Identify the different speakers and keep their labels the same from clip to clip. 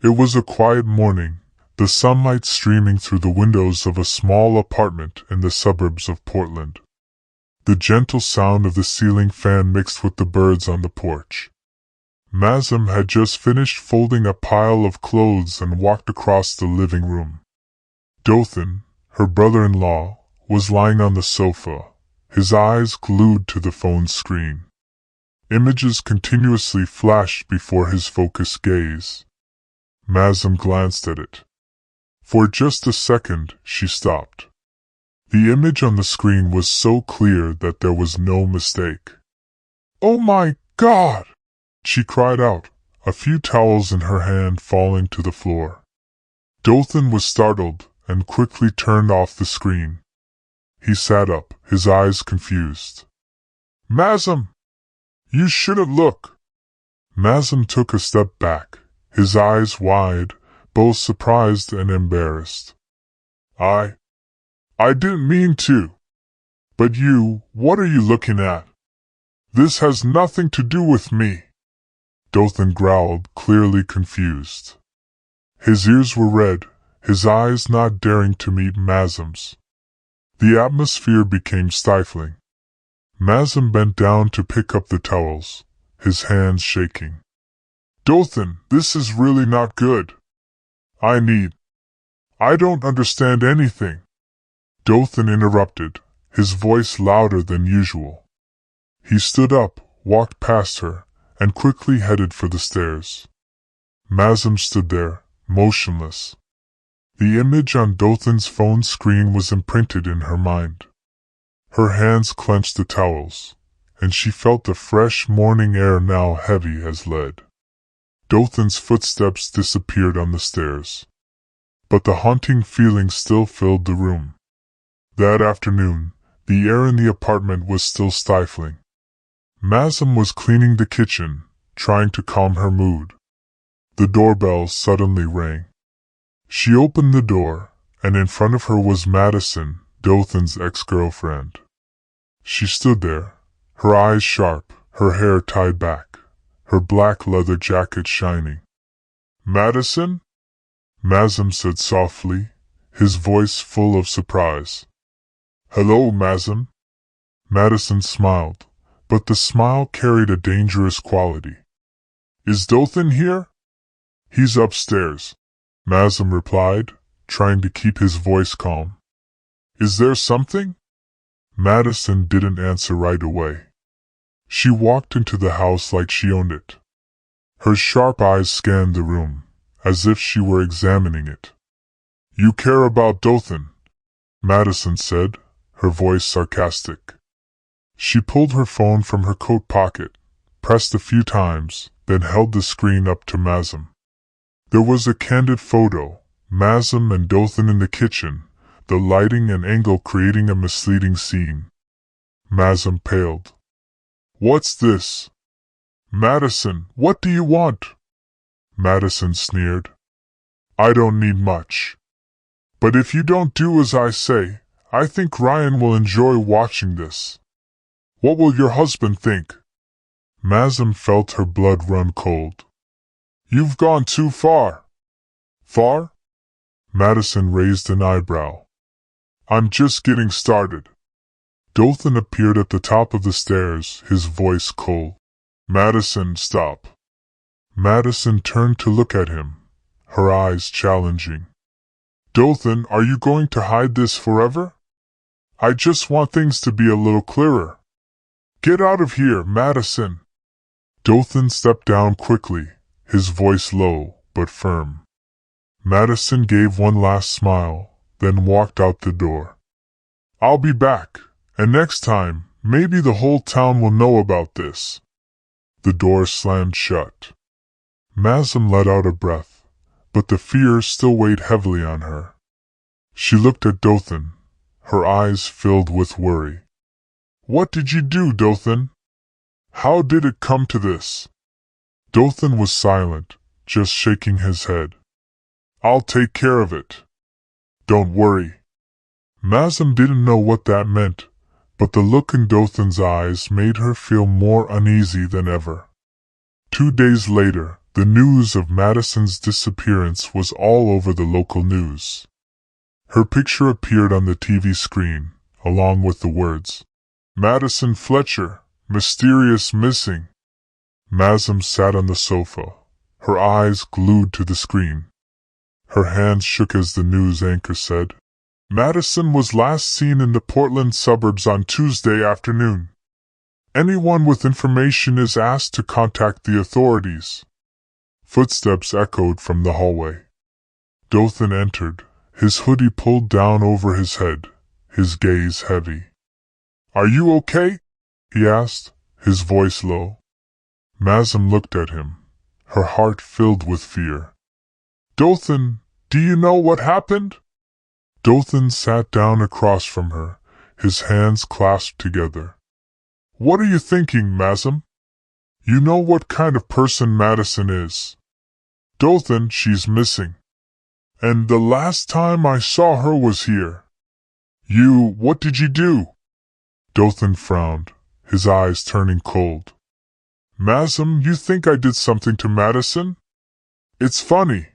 Speaker 1: It was a quiet morning, the sunlight streaming through the windows of a small apartment in the suburbs of Portland. The gentle sound of the ceiling fan mixed with the birds on the porch. Mazam had just finished folding a pile of clothes and walked across the living room. Dothan, her brother-in-law, was lying on the sofa, his eyes glued to the phone screen. Images continuously flashed before his focused gaze. Mazam glanced at it. For just a second, she stopped. The image on the screen was so clear that there was no mistake. "Oh my God!" she cried out, a few towels in her hand falling to the floor. Dothan was startled and quickly turned off the screen. He sat up, his eyes confused. "Mazam! You shouldn't look!" Mazam took a step back, his eyes wide, both surprised and embarrassed. I didn't mean to. But what are you looking at? This has nothing to do with me." Dothan growled, clearly confused. His ears were red, his eyes not daring to meet Mazam's. The atmosphere became stifling. Mazam bent down to pick up the towels, his hands shaking. "Dothan, this is really not good. I don't understand anything." Dothan interrupted, his voice louder than usual. He stood up, walked past her, and quickly headed for the stairs. Mazam stood there, motionless. The image on Dothan's phone screen was imprinted in her mind. Her hands clenched the towels, and she felt the fresh morning air now heavy as lead. Dothan's footsteps disappeared on the stairs. But the haunting feeling still filled the room. That afternoon, the air in the apartment was still stifling. Mazam was cleaning the kitchen, trying to calm her mood. The doorbell suddenly rang. She opened the door, and in front of her was Madison, Dothan's ex-girlfriend. She stood there, her eyes sharp, her hair tied back, her black leather jacket shining. "Madison?" Mazam said softly, his voice full of surprise. "Hello, Mazam." Madison smiled, but the smile carried a dangerous quality. "Is Dothan here?" "He's upstairs," Mazam replied, trying to keep his voice calm. "Is there something?" Madison didn't answer right away. She walked into the house like she owned it. Her sharp eyes scanned the room, as if she were examining it. "You care about Dothan," Madison said, her voice sarcastic. She pulled her phone from her coat pocket, pressed a few times, then held the screen up to Mazam. There was a candid photo, Mazam and Dothan in the kitchen, the lighting and angle creating a misleading scene. Mazam paled. "What's this?" "Madison, what do you want?" Madison sneered. "I don't need much. But if you don't do as I say, I think Ryan will enjoy watching this." "What will your husband think?" Mazam felt her blood run cold. "You've gone too far." "Far?" Madison raised an eyebrow. "I'm just getting started." Dothan appeared at the top of the stairs, his voice cold. "Madison, stop." Madison turned to look at him, her eyes challenging. "Dothan, are you going to hide this forever? I just want things to be a little clearer." "Get out of here, Madison." Dothan stepped down quickly, his voice low but firm. Madison gave one last smile, then walked out the door. "I'll be back, and next time, maybe the whole town will know about this." The door slammed shut. Mazam let out a breath, but the fear still weighed heavily on her. She looked at Dothan, her eyes filled with worry. "What did you do, Dothan? How did it come to this?" Dothan was silent, just shaking his head. "I'll take care of it. Don't worry." Mazam didn't know what that meant, but the look in Dothan's eyes made her feel more uneasy than ever. 2 days later, The news of Madison's disappearance was all over the local news. Her picture appeared on the TV screen, along with the words, "Madison Fletcher, mysterious missing." Mazam sat on the sofa, her eyes glued to the screen. Her hands shook as the news anchor said, "Madison was last seen in the Portland suburbs on Tuesday afternoon. Anyone with information is asked to contact the authorities." Footsteps echoed from the hallway. Dothan entered, his hoodie pulled down over his head, his gaze heavy. "Are you okay?" he asked, his voice low. Mazam looked at him, her heart filled with fear. "Dothan, do you know what happened?" Dothan sat down across from her, his hands clasped together. "What are you thinking, Mazam? You know what kind of person Madison is. Dothan, she's missing. And the last time I saw her was here. What did you do?" Dothan frowned, his eyes turning cold. "Mazam, you think I did something to Madison? It's funny.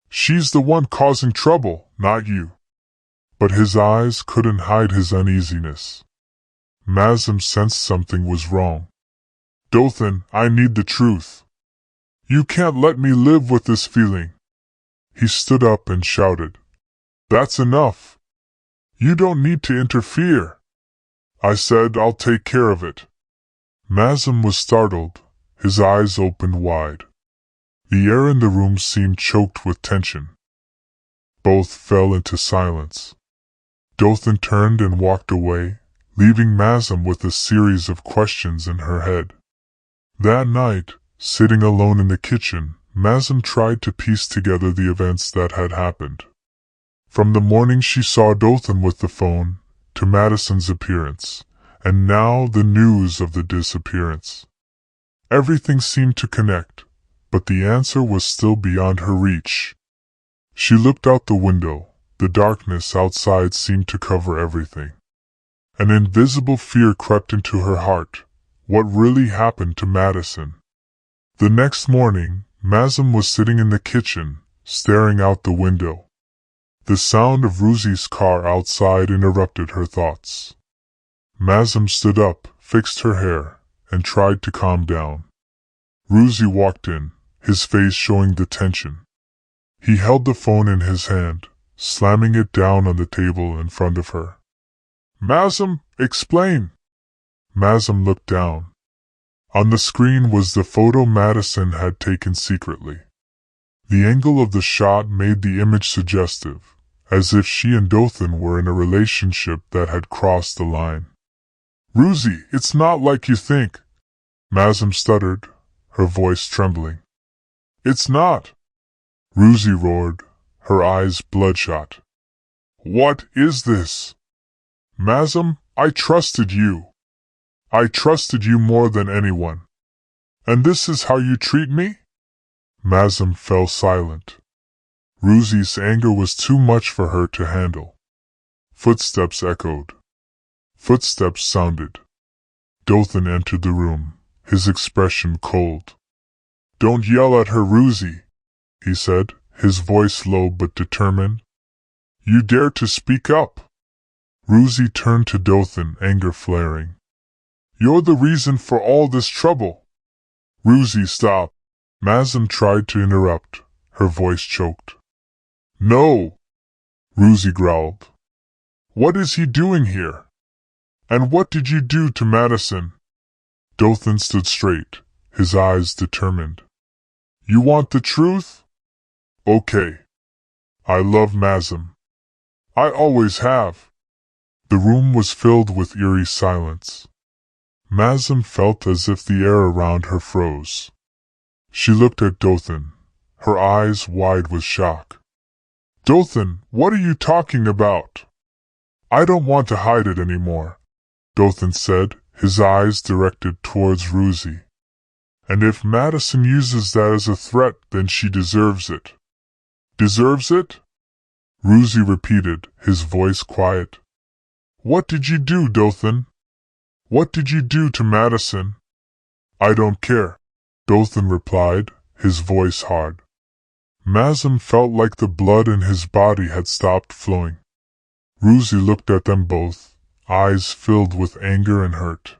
Speaker 1: She's the one causing trouble, not you." But his eyes couldn't hide his uneasiness. Mazam sensed something was wrong. "Dothan, I need the truth. You can't let me live with this feeling." He stood up and shouted, "That's enough. You don't need to interfere. I said I'll take care of it." Mazam was startled, his eyes opened wide. The air in the room seemed choked with tension. Both fell into silence. Dothan turned and walked away, leaving Mazam with a series of questions in her head. That night, sitting alone in the kitchen, Mazam tried to piece together the events that had happened. From the morning she saw Dothan with the phone, to Madison's appearance, and now the news of the disappearance. Everything seemed to connect, but the answer was still beyond her reach. She looked out the window. The darkness outside seemed to cover everything. An invisible fear crept into her heart. What really happened to Madison? The next morning, Mazam was sitting in the kitchen, staring out the window. The sound of Ruzi's car outside interrupted her thoughts. Mazam stood up, fixed her hair, and tried to calm down. Ruzi walked in, his face showing the tension. He held the phone in his hand, slamming it down on the table in front of her. "Mazam, explain." Mazam looked down. On the screen was the photo Madison had taken secretly. The angle of the shot made the image suggestive, as if she and Dothan were in a relationship that had crossed the line. "Ruzi, it's not like you think," Mazam stuttered, her voice trembling. "It's not," Ruzi roared, her eyes bloodshot. "What is this? Mazam, I trusted you. I trusted you more than anyone. And this is how you treat me?" Mazam fell silent. Ruzi's anger was too much for her to handle. Footsteps echoed. Footsteps sounded. Dothan entered the room, his expression cold. "Don't yell at her, Ruzi," he said, his voice low but determined. "You dare to speak up." Ruzi turned to Dothan, anger flaring. "You're the reason for all this trouble." "Ruzi, stop." Mazam tried to interrupt, her voice choked. "No," Ruzi growled. "What is he doing here? And what did you do to Madison?" Dothan stood straight, his eyes determined. "You want the truth? Okay. I love Mazam. I always have." The room was filled with eerie silence. Mazam felt as if the air around her froze. She looked at Dothan, her eyes wide with shock. "Dothan, what are you talking about?" "I don't want to hide it anymore," Dothan said, his eyes directed towards Ruzi. "And if Madison uses that as a threat, then she deserves it." "Deserves it?" Ruzi repeated, his voice quiet. "What did you do, Dothan? What did you do to Madison?" "I don't care," Dothan replied, his voice hard. Mazem felt like the blood in his body had stopped flowing. Ruzi looked at them both, eyes filled with anger and hurt.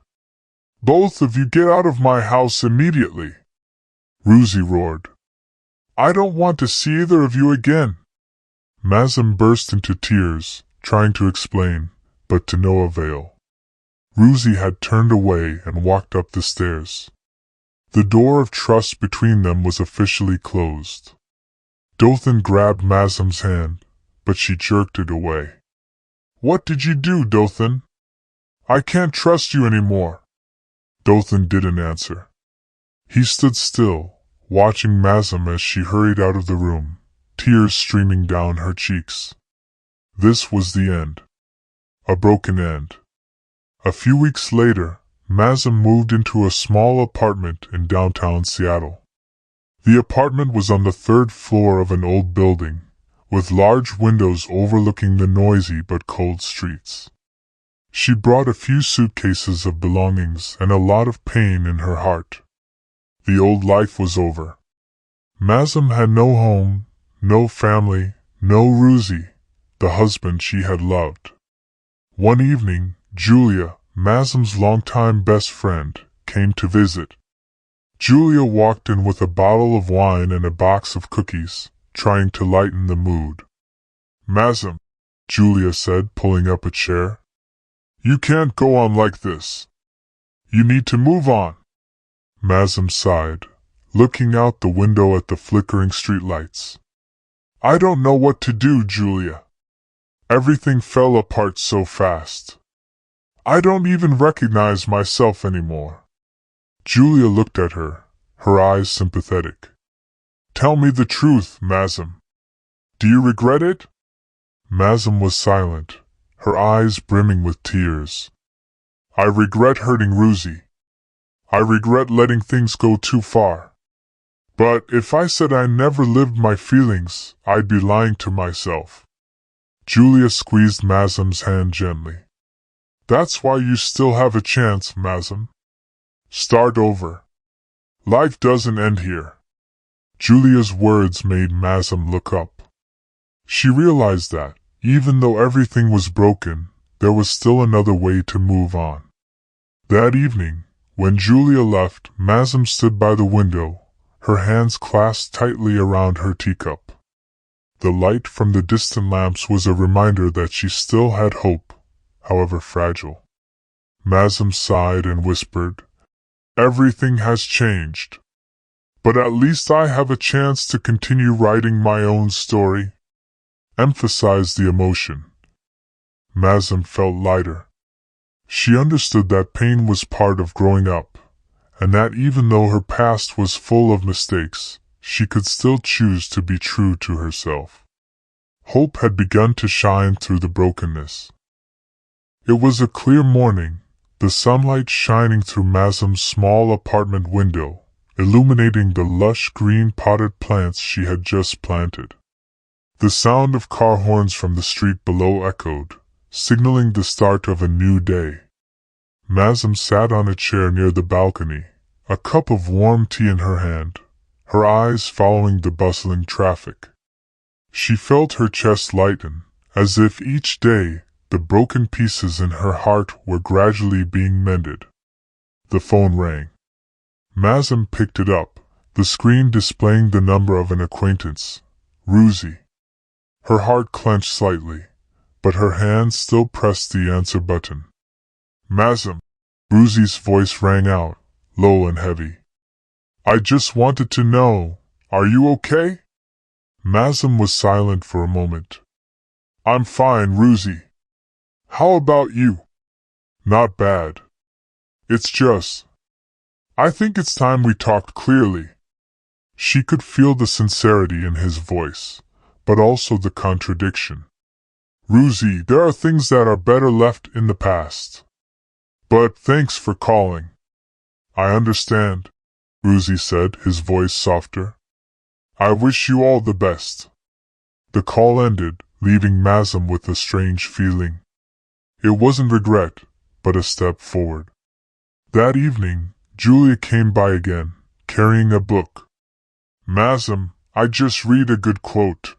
Speaker 1: "Both of you get out of my house immediately!" Ruzi roared. "I don't want to see either of you again!" Mazem burst into tears, trying to explain, but to no avail. Ruzi had turned away and walked up the stairs. The door of trust between them was officially closed. Dothan grabbed Mazem's hand, but she jerked it away. "What did you do, Dothan? I can't trust you anymore." Dothan didn't answer. He stood still, watching Mazem as she hurried out of the room, tears streaming down her cheeks. This was the end. A broken end. A few weeks later, Mazem moved into a small apartment in downtown Seattle. The apartment was on the third floor of an old building, with large windows overlooking the noisy but cold streets. She brought a few suitcases of belongings and a lot of pain in her heart. The old life was over. Mazem had no home, no family, no Ruzi, the husband she had loved. One evening, Julia, Mazem's longtime best friend, came to visit. Julia walked in with a bottle of wine and a box of cookies, trying to lighten the mood. "Mazem," Julia said, pulling up a chair. "You can't go on like this. You need to move on." Mazem sighed, looking out the window at the flickering streetlights. "I don't know what to do, Julia. Everything fell apart so fast. I don't even recognize myself anymore." Julia looked at her, her eyes sympathetic. "Tell me the truth, Mazem. Do you regret it?" Mazem was silent, her eyes brimming with tears. "I regret hurting Ruzi. I regret letting things go too far. But if I said I never lived my feelings, I'd be lying to myself." Julia squeezed Mazem's hand gently. "That's why you still have a chance, Mazem. Start over. Life doesn't end here." Julia's words made Mazem look up. She realized that, even though everything was broken, there was still another way to move on. That evening, when Julia left, Mazem stood by the window, her hands clasped tightly around her teacup. The light from the distant lamps was a reminder that she still had hope, however fragile. Mazem sighed and whispered, "Everything has changed. But at least I have a chance to continue writing my own story." Emphasized the emotion. Mazem felt lighter. She understood that pain was part of growing up, and that even though her past was full of mistakes, she could still choose to be true to herself. Hope had begun to shine through the brokenness. It was a clear morning, the sunlight shining through Mazem's small apartment window, illuminating the lush green potted plants she had just planted. The sound of car horns from the street below echoed, signaling the start of a new day. Mazem sat on a chair near the balcony, a cup of warm tea in her hand, her eyes following the bustling traffic. She felt her chest lighten, as if each day the broken pieces in her heart were gradually being mended. The phone rang. Mazem picked it up, the screen displaying the number of an acquaintance, Ruzi. Her heart clenched slightly, but her hand still pressed the answer button. "Mazem," Ruzi's voice rang out, low and heavy. "I just wanted to know, are you okay?" Mazem was silent for a moment. "I'm fine, Ruzi. How about you?" "Not bad. It's just, I think it's time we talked clearly." She could feel the sincerity in his voice, but also the contradiction. "Ruzi, there are things that are better left in the past. But thanks for calling." "I understand," Ruzi said, his voice softer. "I wish you all the best." The call ended, leaving Mazem with a strange feeling. It wasn't regret, but a step forward. That evening, Julia came by again, carrying a book. Mazam, I just read a good quote.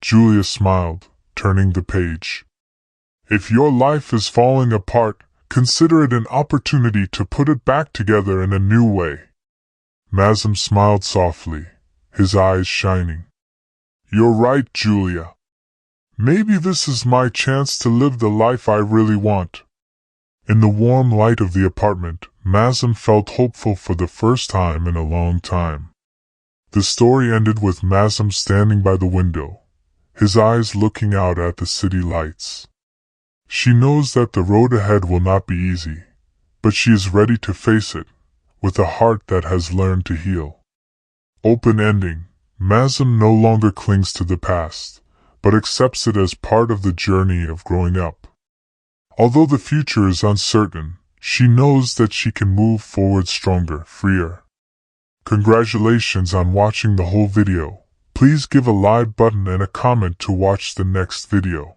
Speaker 1: Julia smiled, turning the page. If your life is falling apart, consider it an opportunity to put it back together in a new way. Mazam smiled softly, his eyes shining. You're right, Julia. Maybe this is my chance to live the life I really want. In the warm light of the apartment, Mazam felt hopeful for the first time in a long time. The story ended with Mazam standing by the window, his eyes looking out at the city lights. She knows that the road ahead will not be easy, but she is ready to face it, with a heart that has learned to heal. Open ending. Mazam no longer clings to the past, but accepts it as part of the journey of growing up. Although the future is uncertain, she knows that she can move forward stronger, freer. Congratulations on watching the whole video. Please give a like button and a comment to watch the next video.